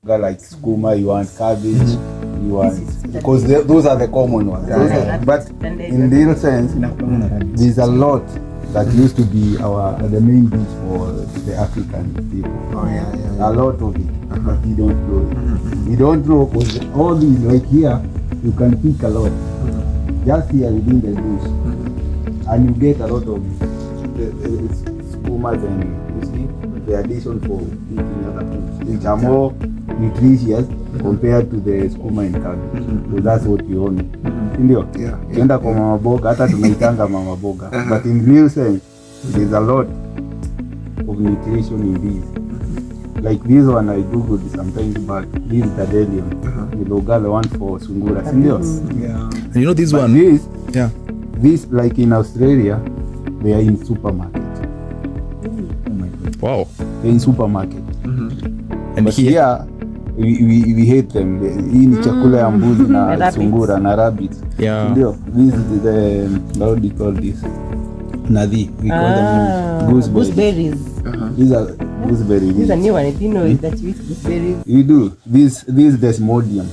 like skuma, you want cabbage, you want, because those are the common ones. But in the real sense, there's a lot that used to be the main dish for the African people. A lot of it, but you don't know. You don't know, because all these, like here, you can pick a lot. Just here within the bush, and you get a lot of skumas, and you see the addition for eating other foods, which are more nutritious compared to the skuma and cabbage. So that's what you own. Ndio? Kenda kwa mama boga, hata tunaitanga mama boga. But in real sense, there's a lot of nutrition in these. Like this one I googled sometimes back. This is the Dadelion. The Logale one for sungura. Ndio? And you know this but one? This like in Australia, they are in supermarket. Oh my God. Wow. They're in supermarket. And but here we hate them. Hii ni chakula ya mbuzi na sungura na rabbit. Ndio. This is the how do you call this? Nadhi. We call them gooseberries. These are gooseberries. These are new one. I didn't know that you eat gooseberries. You do. This desmodium.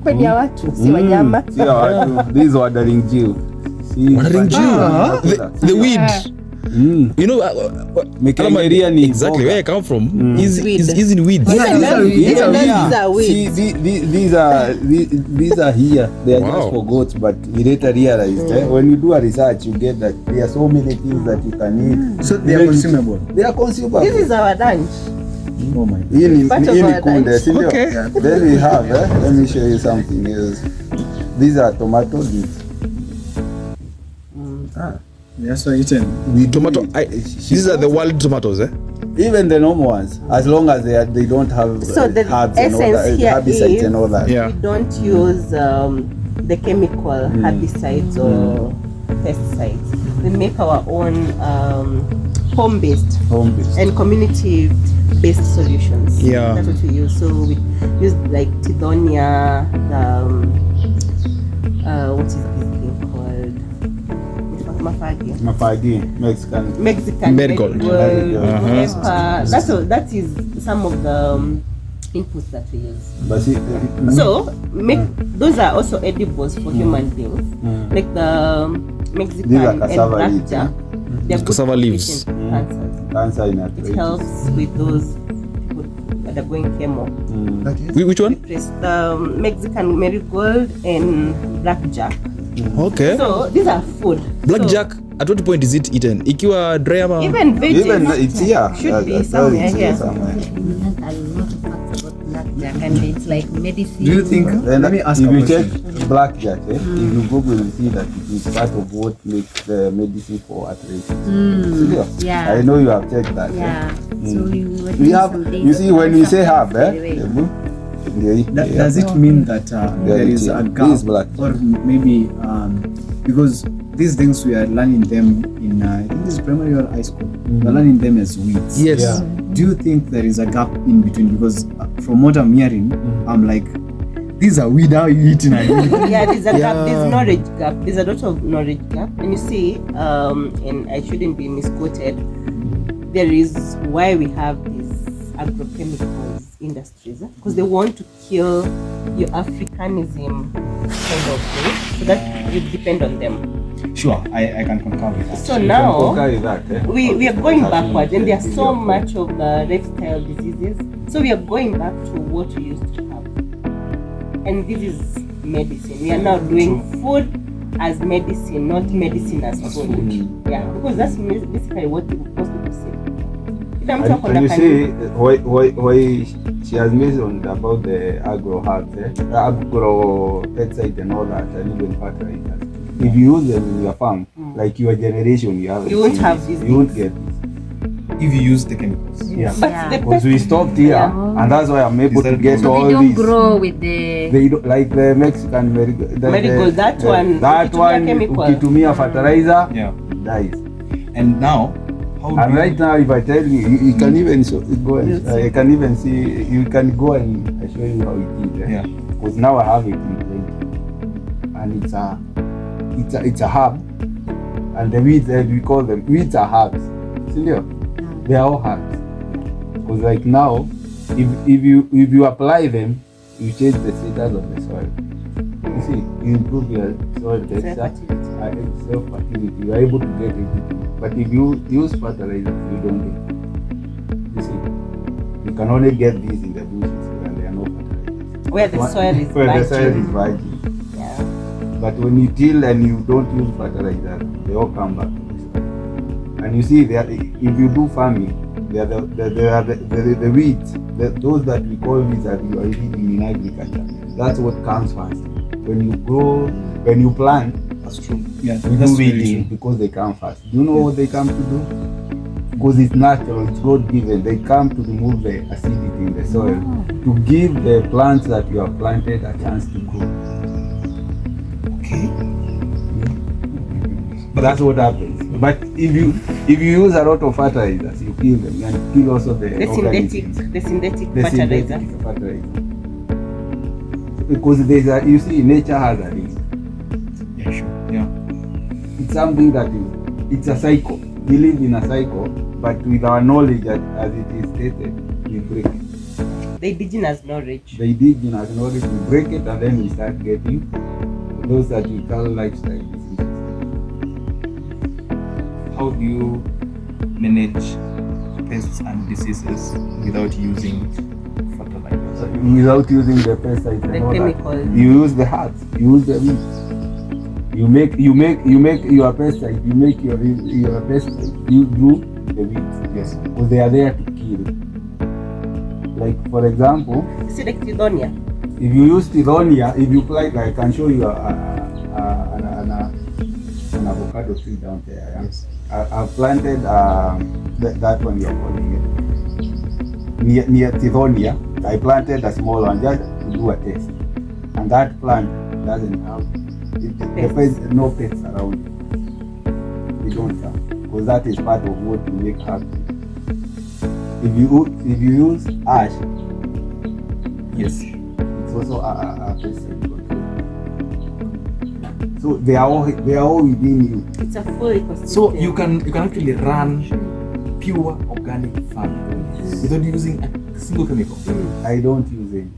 Kwenye watu si wanyama. Si watu. This wandering Jew. Wandering Jew. The weed. You know, exactly where I come from is in weeds. These are weeds. These are here. They are just for goats, but we later realized when you do a research, you get that there are so many things that you can eat. So they are consumable. They are consumable. This is our lunch. Oh my God. Okay. Then we have. Let me show you something else. These are tomato leaves. Yeah, so eaten. Tomato. These are the wild tomatoes, Even the normal ones, as long as they don't have so the herbs and all that, herbicides and all that. We don't use the chemical herbicides or pesticides. We make our own home-based and community-based solutions. That's what we use. So we use like Tidonia, what is this thing called? Mafagi. Mexican Marigold. That is some of the inputs that we use. So those are also edibles for human beings, like the Mexican and blackjack. Cassava leaves. It helps with those people that are going chemo. Which one? The Mexican marigold and blackjack. Okay. So these are food. Blackjack, at what point is it eaten? Ikiwa dry ama? Even veggies. Even it's here. Should be somewhere here. We learned a lot of facts about blackjack, and it's like medicine. Do you think? Let me ask if you you check blackjack, if you Google, you see that it is part of what makes the medicine for arthritis. Yeah. I know you have checked that. Yeah. So we have. You see, when we say herb, does it mean that there is a gap, or maybe because these things we are learning them in this is primary or high school, we're learning them as weeds. Yes. Do you think there is a gap in between? Because from what I'm hearing, I'm like, these are weed, how you eating? Yeah, there's a gap. There's knowledge gap. There's a lot of knowledge gap. And you see, and I shouldn't be misquoted, there is why we have these agrochemicals industries, because they want to kill your Africanism kind of thing, so that you depend on them. Sure, I can concur with that. So now we are going backwards, and there's so much of the lifestyle diseases. So we are going back to what we used to have, and this is medicine. We are now doing food as medicine, not medicine as food. Yeah, because that's basically what most people say. And you see why she has mentioned about the agro herbs, agro pesticide and all that, and even fertilizers. If you use them in your farm, like your generation, you won't have this. You won't get this. If you use the chemicals. But because we stopped here, and that's why I'm able to get all these. They don't grow with the. They don't, like the Mexican marigold. That one. Ukitumia fertilizer, dies. And now. And right now, if I tell you, you can even go and I can even see, you can go and I show you how it is. Because now I have it in plenty, and it's a herb, and the weeds, we call them weeds are herbs. They are all herbs. Because like now, if you apply them, you change the status of the soil. You see, you improve your soil texture, self-fertility. You are able to get everything. But if you use fertilizer, you don't get. You see, you can only get these in the bushes where there are no fertilizers. Where the soil is where the soil is virgin. Yeah. But when you till and you don't use fertilizer, they all come back to the soil. And you see, if you do farming, they are the weeds, those that we call weeds that you are eating in agriculture. That's what comes first. When you grow, when you plant, That's true. Yeah, we that's do very weeding true. because they come first. Do you know what they come to do? Because it's natural, it's God given. They come to remove the acidity in the soil, to give the plants that you have planted a chance to grow. Okay. That's what happens. But if you use a lot of fertilizers, you kill them and kill also the synthetic fertilizer. Because you see, nature has a risk. Yeah, sure. Yeah. It's something that it's a cycle. We live in a cycle, but with our knowledge as it is stated, we break it. The indigenous knowledge. The indigenous knowledge, we break it, and then we start getting those that we call lifestyle diseases. How do you manage pests and diseases without using fertilizers? Without using the pesticides, The chemicals. you use the herbs, you use the weeds. You make your pesticide. You make your pesticide. You do the weeds. Yes. Because they are there to kill. Like for example, You see, like Tidonia. if you use Tidonia, if you plant, I can show you an avocado tree down there. Yeah? Yes. I've planted that one you're calling it. Near Tidonia, I planted a small one just to do a test. And that plant doesn't have no pests around it. They don't have. Because that is part of what we make happy. If you use ash, Yes. it's also a pesticide control. So they are all within you. It's a full ecosystem. So you can actually run pure organic farming without using a single chemical. I don't use any.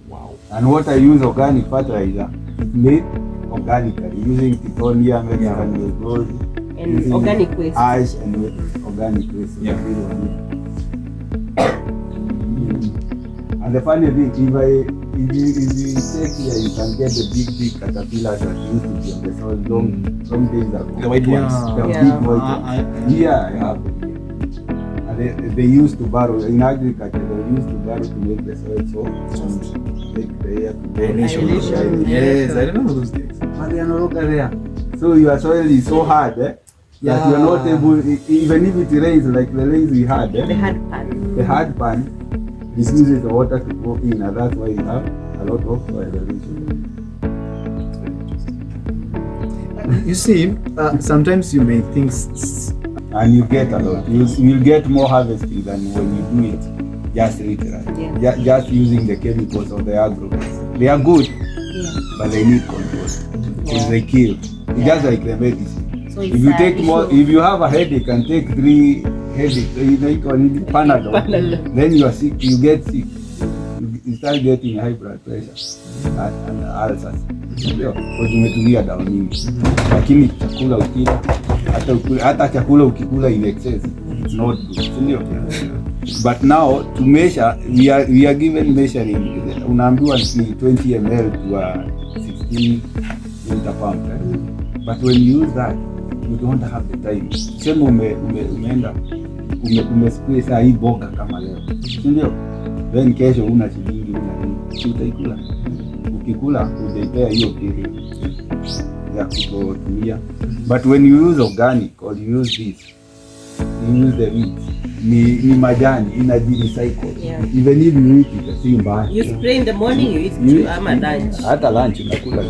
Wow. And what I use organic fertilizer is made organically using Titonia, Mexican gold, and organic waste. ash and organic waste. Yeah. And the funny thing, if you check here, you can get the big caterpillars that used to be on the soil long days ago. The white ones. The Yeah. big white ones. Yeah, I have them here. And they used to burrow in agriculture. They used to burrow to make the soil soft, make the air to go. Aeration. Yes, I remember those days. But they are no longer there. So your soil is so hard that you are not able, even if it rains like the rains we had, The hard pan. the hard pan refuses the water to go in, and that's why you have a lot of soil erosion. You see, sometimes you may think And you get a lot. You'll get more harvesting than when you do it just literally. Yeah. Just using the chemicals of the agrochemicals. They are good, but they need control. Because they kill. It's just like the medicine. So If you take more, if you have a headache and take 3 headaches, Panadol, then you are sick. You get sick. You start getting high blood pressure and ulcers. Because umetumia dawa nyingi. Lakini chakula ukila, hata chakula ukikula in excess, it's not good. Sindio? But now to measure, we are given measuring. Unaambiwa ni 20 ml to 16 liter pump. But when you use that, you don't have the time. Sema umeenda umespray saa hii boga kama leo, si ndio? Then kesho una shilingi una nini, utaikula. Ukikula utaipea hiyo period ya kutumia. But when you use organic or you use this, you use the weeds, ni majani inajirecycle. Yeah. Even if you eat it, si mbaya. You spray in the morning, you eat to lunch. Hata lunch unakula tu.